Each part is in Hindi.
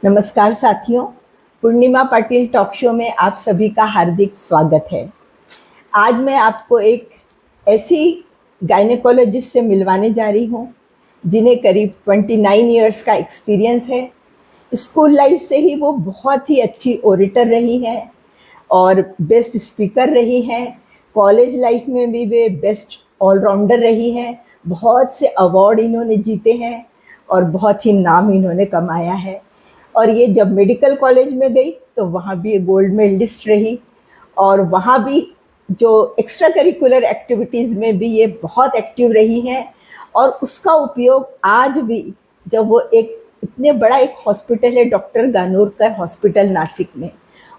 नमस्कार साथियों, पूर्णिमा पाटिल टॉक शो में आप सभी का हार्दिक स्वागत है। आज मैं आपको एक ऐसी गायनेकोलॉजिस्ट से मिलवाने जा रही हूँ जिन्हें करीब 29 इयर्स का एक्सपीरियंस है। स्कूल लाइफ से ही वो बहुत ही अच्छी ओरेटर रही हैं और बेस्ट स्पीकर रही हैं। कॉलेज लाइफ में भी वे बेस्ट ऑलराउंडर रही हैं। बहुत से अवार्ड इन्होंने जीते हैं और बहुत ही नाम इन्होंने कमाया है। और ये जब मेडिकल कॉलेज में गई तो वहाँ भी ये गोल्ड मेडलिस्ट रही और वहाँ भी जो एक्स्ट्रा करिकुलर एक्टिविटीज़ में भी ये बहुत एक्टिव रही हैं। और उसका उपयोग आज भी, जब वो एक इतने बड़ा एक हॉस्पिटल है डॉक्टर गानोरकर हॉस्पिटल नासिक में,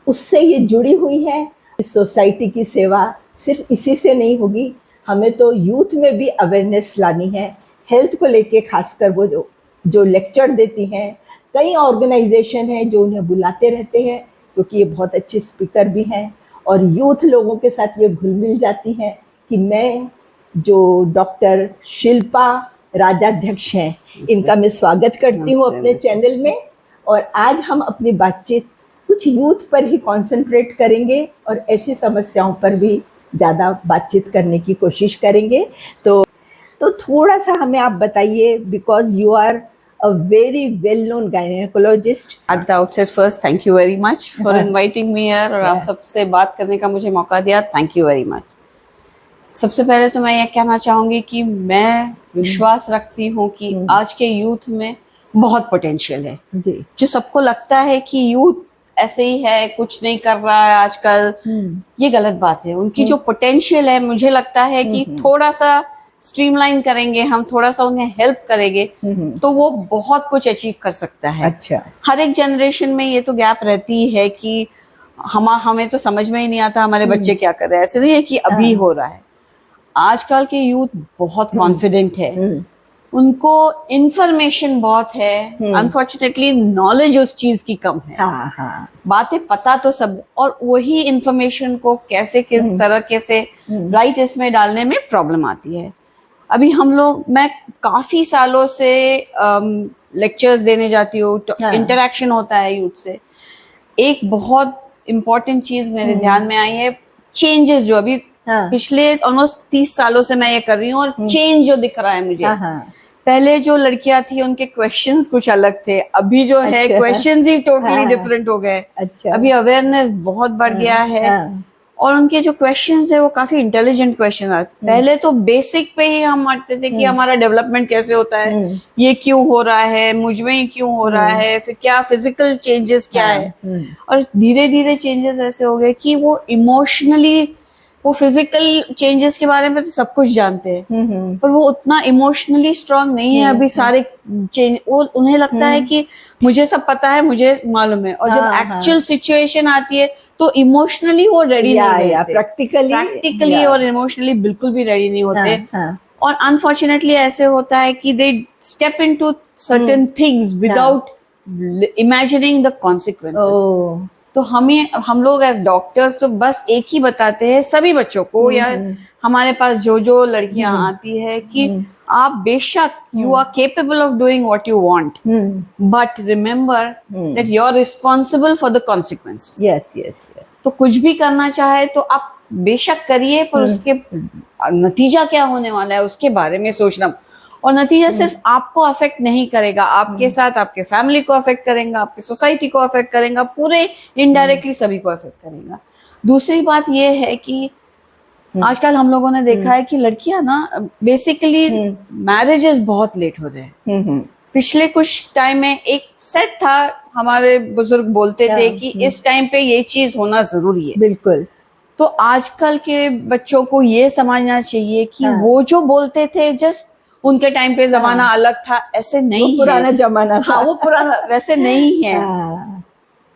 उससे ये जुड़ी हुई है। इस सोसाइटी की सेवा सिर्फ इसी से नहीं होगी, हमें तो यूथ में भी अवेयरनेस लानी है। हेल्थ को लेके खासकर वो जो लेक्चर देती हैं। कई ऑर्गेनाइजेशन हैं जो उन्हें बुलाते रहते हैं क्योंकि ये बहुत अच्छे स्पीकर भी हैं और यूथ लोगों के साथ ये घुल मिल जाती हैं। कि मैं जो डॉक्टर शिल्पा राजाध्यक्ष हैं, इनका मैं स्वागत करती हूँ अपने चैनल में। और आज हम अपनी बातचीत कुछ यूथ पर ही कंसंट्रेट करेंगे और ऐसी समस्याओं पर भी ज़्यादा बातचीत करने की कोशिश करेंगे। तो थोड़ा सा हमें आप बताइए, because you are a very well-known gynecologist. At the outset, first, thank you very much for inviting me here और आप सबसे बात करने का मुझे मौका दिया। Thank you very much. सबसे पहले तो मैं ये कहना चाहूँगी कि मैं विश्वास रखती हूँ कि आज के यूथ में बहुत पोटेंशियल है जी। जो सबको लगता है कि यूथ ऐसे ही है, कुछ नहीं कर रहा है आजकल, ये गलत बात है। उनकी जो पोटेंशियल है, मुझे लगता है कि थोड़ा सा स्ट्रीमलाइन करेंगे हम, थोड़ा सा उन्हें हेल्प करेंगे तो वो बहुत कुछ अचीव कर सकता है। अच्छा। हर एक जनरेशन में ये तो गैप रहती है कि हमें तो समझ में ही नहीं आता हमारे बच्चे क्या कर रहे हैं। ऐसे नहीं है कि अभी हो रहा है। आजकल के यूथ बहुत कॉन्फिडेंट है, उनको इंफॉर्मेशन बहुत है, अनफॉर्चुनेटली नॉलेज उस चीज की कम है। बातें पता तो सब, और वही इंफॉर्मेशन को कैसे किस तरह कैसे राइट इसमें डालने में प्रॉब्लम आती है। अभी मैं काफी सालों से लेक्चर्स देने जाती हूँ, इंटरेक्शन होता है यूथ से। एक बहुत इम्पोर्टेंट चीज मेरे ध्यान में आई है, चेंजेस जो अभी पिछले ऑलमोस्ट 30 सालों से मैं ये कर रही हूँ और चेंज जो दिख रहा है मुझे। पहले जो लड़कियां थी उनके क्वेश्चंस कुछ अलग थे, अभी जो है क्वेश्चंस ही टोटली डिफरेंट हो गए। अभी अवेयरनेस बहुत बढ़ गया है और उनके जो क्वेश्चंस है वो काफी इंटेलिजेंट क्वेश्चन आते। पहले तो बेसिक पे ही हम मानते थे कि हमारा डेवलपमेंट कैसे होता है, ये क्यों हो रहा है, मुझ में क्यों हो रहा है, फिर क्या फिजिकल चेंजेस क्या है। और धीरे धीरे चेंजेस ऐसे हो गए कि वो इमोशनली, वो फिजिकल चेंजेस के बारे में तो सब कुछ जानते हैं पर वो उतना इमोशनली स्ट्रांग नहीं है अभी सारे चेंज। उन्हें लगता है कि मुझे सब पता है, मुझे मालूम है, और जब एक्चुअल सिचुएशन आती है तो इमोशनली वो रेडी नहीं होते, प्रैक्टिकली और इमोशनली बिल्कुल भी रेडी नहीं होते। और अनफॉर्चुनेटली ऐसे होता है कि दे step into certain things without imagining the consequences. तो हम लोग एज डॉक्टर्स तो बस एक ही बताते हैं सभी बच्चों को, या हमारे पास जो लड़कियां आती है कि आप बेशक you are capable of doing what you want, but remember that you are responsible for the consequences. Yes yes yes. तो कुछ भी करना चाहे तो आप बेशक करिए, पर उसके नतीजा क्या होने वाला है उसके बारे में सोचना। और नतीजा सिर्फ आपको अफेक्ट नहीं करेगा, आपके साथ आपके फैमिली को अफेक्ट करेगा, आपकी सोसाइटी को अफेक्ट करेगा, पूरे इनडायरेक्टली सभी को अफेक्ट करेगा। दूसरी बात ये है कि आजकल हम लोगों ने देखा है कि लड़कियां ना बेसिकली मैरिजेस बहुत लेट हो रहे हैं। पिछले कुछ टाइम में एक सेट था, हमारे बुजुर्ग बोलते थे कि इस टाइम पे ये चीज होना जरूरी है। बिल्कुल। तो आजकल के बच्चों को ये समझना चाहिए कि वो जो बोलते थे जस्ट उनके टाइम पे जमाना अलग था, ऐसे नहीं है। पुराना जमाना था। वो पुराना वैसे नहीं है।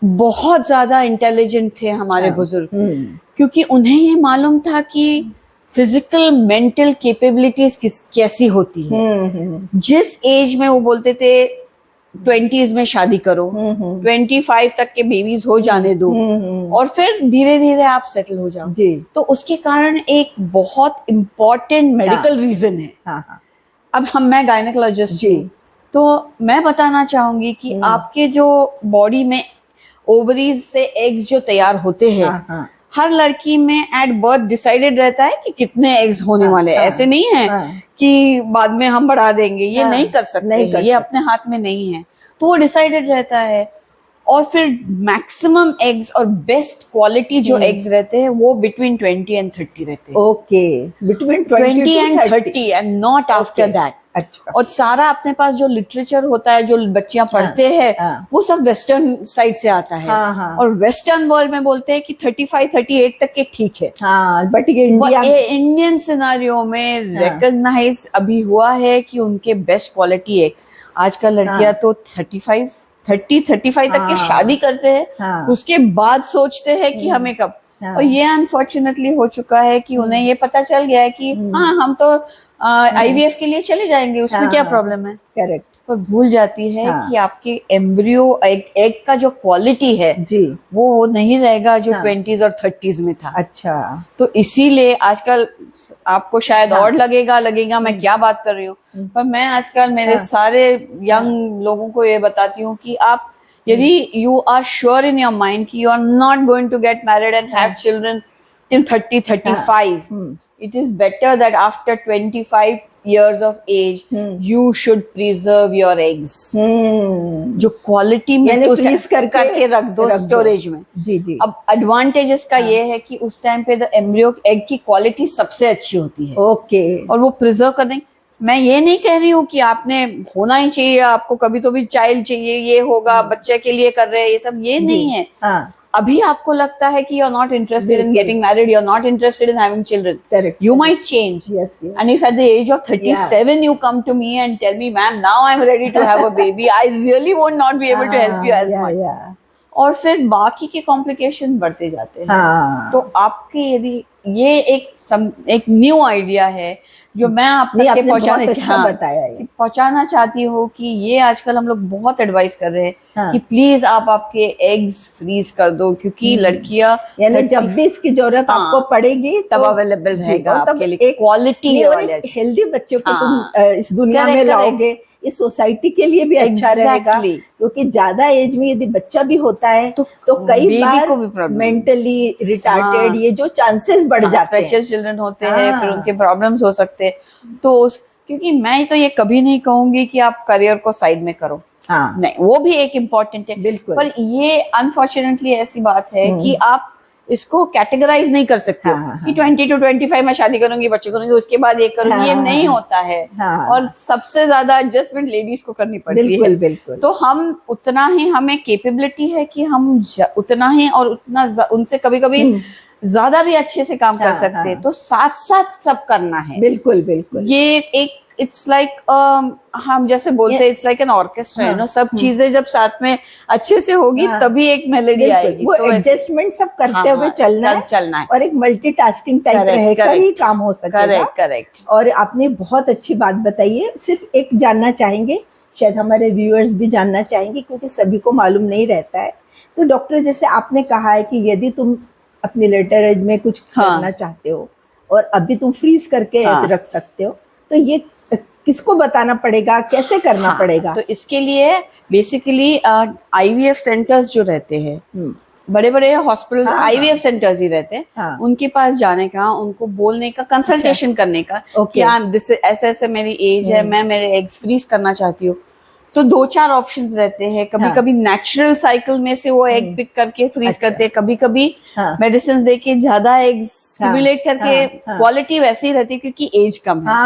बहुत ज्यादा इंटेलिजेंट थे हमारे बुजुर्ग, क्योंकि उन्हें ये मालूम था कि फिजिकल मेंटल कैपेबिलिटीज कैसी होती है। जिस एज में वो बोलते थे 20s में शादी करो, 25 तक के बेबीज हो जाने दो, और फिर धीरे धीरे आप सेटल हो जाओ जी। तो उसके कारण एक बहुत इम्पोर्टेंट मेडिकल रीजन है। अब मैं गायनेकोलॉजिस्ट जी, तो मैं बताना चाहूंगी कि आपके जो बॉडी में ओवरीज से एग्स जो तैयार होते हैं, हाँ, हाँ, हर लड़की में एट बर्थ डिसाइडेड रहता है कि कितने एग्स होने वाले हैं। ऐसे नहीं है कि बाद में हम बढ़ा देंगे, ये नहीं कर सकते, ये अपने हाथ में नहीं है, तो वो डिसाइडेड रहता है। और फिर मैक्सिमम एग्स और बेस्ट क्वालिटी जो एग्स रहते हैं वो बिटवीन 20 एंड 30 रहते हैं। Okay, between 20 and 30 and not after that. अच्छा। और सारा अपने पास जो लिटरेचर होता है, जो बच्चियां पढ़ते हैं, वो सब वेस्टर्न साइड से आता है। और वेस्टर्न वर्ल्ड में बोलते हैं कि 35-38 तक के ठीक है। बट ये इंडियन सिनारियो में रिकॉग्नाइज अभी हुआ है कि उनके बेस्ट क्वालिटी है। आजकल लड़कियां तो 30-35 तक के शादी करते हैं, उसके बाद सोचते हैं कि हमें कब। और ये अनफॉर्चुनेटली हो चुका है कि उन्हें ये पता चल गया है कि हाँ हम तो IVF के लिए चले जाएंगे, उसमें क्या प्रॉब्लम है। करेक्ट। पर भूल जाती है कि आपके एम्ब्रियो एग का जो क्वालिटी है जी, वो नहीं रहेगा जो 20s और 30s में था। अच्छा। तो इसीलिए आजकल आपको शायद और लगेगा मैं क्या बात कर रही हूँ, पर मैं आजकल मेरे सारे यंग लोगों को ये बताती हूँ कि आप यदि you are sure in your mind कि you are not going to get married and have children till 30-35, it is better that after 25 years of age you should preserve your eggs, जो क्वालिटी में तो फ्रीज करके रख दो स्टोरेज में। जी जी। अब एडवांटेजेस का ये है कि उस टाइम पे द एम्ब्रियो एग की क्वालिटी सबसे अच्छी होती है। ओके। और वो प्रिजर्व करने, मैं ये नहीं कह रही हूँ कि आपने होना ही चाहिए, आपको कभी तो भी चाइल्ड चाहिए, ये होगा बच्चे के लिए कर रहे हैं, ये सब ये नहीं है। अभी आपको लगता है कि you are not interested in getting married, you are not interested in having children, correct, you might change. yes. And if at the age of 37 you come to me and tell me, ma'am, now I'm ready to have a baby, I really would not be able to help you as much. और फिर बाकी के कॉम्प्लिकेशन बढ़ते जाते हैं। तो आपके यदि ये एक न्यू आइडिया है जो मैं आप तक पहुंचाना चाहती हूँ कि ये आजकल हम लोग बहुत एडवाइस कर रहे हैं कि प्लीज आप आपके एग्स फ्रीज कर दो, क्योंकि लड़कियां यानी जब भी इसकी जरूरत आपको पड़ेगी तब अवेलेबल रहेगा आपके लिए क्वालिटी वाले हेल्दी बच्चे को तुम इस दुनिया में लाओगे, इस सोसाइटी के लिए भी अच्छा रहेगा। क्योंकि ज्यादा एज में यदि बच्चा भी होता है तो कई बार मेंटली रिटार्टेड ये जो चांसेस बढ़ जाते हैं, स्पेशल चिल्ड्रन होते हैं, फिर उनके प्रॉब्लम्स हो सकते हैं। तो क्योंकि मैं तो ये कभी नहीं कहूंगी कि आप करियर को साइड में करो, नहीं, वो भी एक इम्पोर्टेंट है बिल्कुल, पर ये अनफॉर्चुनेटली ऐसी बात है कि आप इसको कैटेगराइज नहीं कर सकते कि 20 to 25 मैं शादी करूंगी, बच्चे करूंगी, उसके बाद ये करूंगी, ये नहीं होता है। और सबसे ज्यादा एडजस्टमेंट लेडीज को करनी पड़ती है। बिल्कुल। तो हम उतना ही, हमें कैपेबिलिटी है कि हम उतना ही और उतना उनसे कभी कभी ज्यादा भी अच्छे से काम कर सकते हैं। तो साथ साथ सब करना है। बिल्कुल बिल्कुल। ये एक इट्स लाइक हम जैसे बोलते हैं it's like an orchestra, you know, सब चीजें जब साथ में अच्छे से होगी तभी एक मेलोडी आएगी। वो एडजस्टमेंट सब करते हुए चलना है और एक मल्टीटास्किंग टाइप रहकर ही काम हो सकेगा। करेक्ट। और आपने बहुत अच्छी बात बताई है। सिर्फ एक जानना चाहेंगे, शायद हमारे व्यूअर्स भी जानना चाहेंगे क्योंकि सभी को मालूम नहीं रहता है। तो डॉक्टर, जैसे आपने कहा है कि यदि तुम अपनी लेटर एज में कुछ करना चाहते हो और अभी तुम फ्रीज करके रख सकते हो, तो ये किसको बताना पड़ेगा, कैसे करना पड़ेगा? तो इसके लिए बेसिकली IVF सेंटर्स जो रहते हैं, बड़े बड़े हॉस्पिटल IVF सेंटर्स ही रहते हैं, उनके पास जाने का, उनको बोलने का, कंसल्टेशन करने का कि ऐसे ऐसे मेरी एज है, मैं मेरे एग्स फ्रीज करना चाहती हूँ। तो 2-4 ऑप्शंस रहते हैं। कभी कभी नेचुरल साइकिल में से वो एग पिक करके फ्रीज करते हैं, कभी कभी मेडिसिन देके ज्यादा एग्स स्टिमुलेट करके, क्वालिटी वैसी रहती है क्योंकि एज कम है,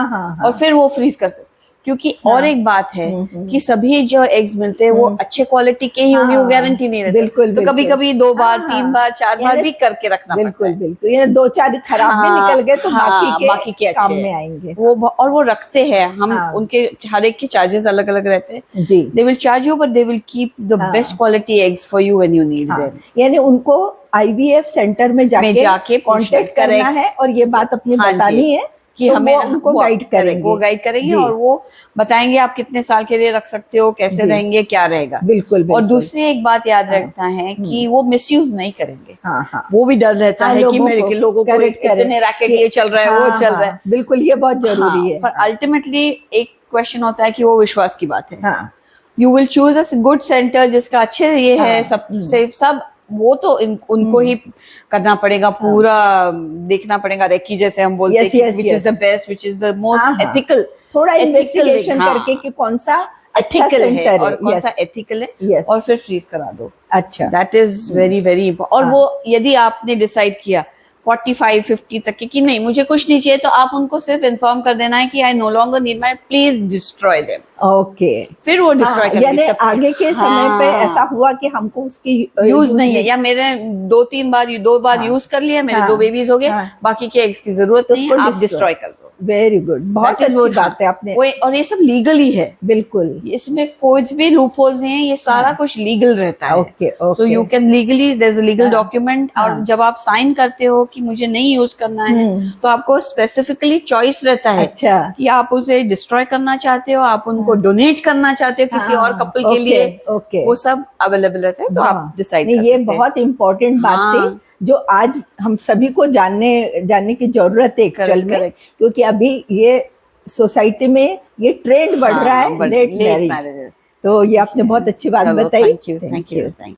और फिर वो फ्रीज कर सकते। क्योंकि और एक बात है कि सभी जो एग्स मिलते हैं वो अच्छे क्वालिटी के ही होंगे, वो गारंटी नहीं रहती। बिल्कुल। तो कभी कभी 2 बार 3 बार 4 बार भी करके रखना पड़ता है। बिल्कुल। ये 2-4 खराब भी निकल गए तो बाकी के काम में आएंगे। वो रखते हैं, हम उनके हर एक के चार्जेस अलग अलग रहते हैं जी। They will charge you but they will keep the best quality eggs for you when you need them. यानी उनको IVF सेंटर में जाके कांटेक्ट करना है और ये बात अपनी बतानी है कि तो हमें वो उनको गाइड करेंगे। वो गाइड करेंगे जी। और वो बताएंगे आप कितने साल के लिए रख सकते हो, कैसे जी। रहेंगे, क्या रहेगा। बिल्कुल और बिल्कुल। दूसरी एक बात याद हाँ। रखना है कि वो मिसयूज नहीं करेंगे। हाँ हाँ। वो भी डर रहता हाँ, है कि मेरे के लोगों को करेक्ट इतने रैकेट ये चल रहा है, वो चल रहा है। बिल्कुल, ये बहुत जरूरी हाँ, है। पर अल्टीमेटली एक क्वेश्चन होता है कि वो विश्वास की बात है। हाँ you will choose a good centre जिसका अच्छे ये है, हाँ, सबसे सब वो तो उनको ही करना पड़ेगा, पूरा देखना पड़ेगा, रेकी जैसे हम बोलते हैं यस कि yes which is the yes. Best, which is the हाँ मोस्ट हाँ, एथिकल, थोड़ा इन्वेस्टिगेशन हाँ, करके कि कौन सा अच्छा एथिकल है सेंटर और है। कौन सा यस एथिकल है, यस। और फिर फ्रीज करा दो। अच्छा। That is very very important. और हाँ। वो यदि आपने डिसाइड किया 45-50 तक कि नहीं मुझे कुछ नहीं चाहिए, तो आप उनको सिर्फ इन्फॉर्म कर देना है कि I know longer need my, please destroy them. Okay. फिर वो डिस्ट्रॉय करेंगे। यानी आगे के समय पे ऐसा हुआ कि हमको उसकी यूज नहीं है, या मेरे 2 बार यूज कर लिया, मेरे 2 बेबीज हो गए, बाकी के एग्स की जरूरत तो नहीं है, आप डिस्ट्रॉय कर दो। वेरी गुड, बहुत अच्छी बात है आपने। और ये सब लीगली है, बिल्कुल, इसमें कोई भी लूप होल्स नहीं है, ये सारा कुछ लीगल रहता है। Okay so you can legally, there is a legal document, और हाँ। जब आप साइन करते हो कि मुझे नहीं यूज करना है, तो आपको स्पेसिफिकली चॉइस रहता है। अच्छा। कि आप उसे डिस्ट्रॉय करना चाहते हो, आप उनको डोनेट करना चाहते हो किसी और कपल के लिए, ओके, वो सब अवेलेबल रहता है, तो आप डिसाइड कर ये सकते हैं। बहुत इम्पोर्टेंट बात थी जो आज हम सभी को जानने की जरूरत है एक्चुअल में, क्योंकि अभी ये सोसाइटी में ये ट्रेंड बढ़ रहा है, लेट मैरिज। तो ये आपने बहुत अच्छी बात बताई। Thank you.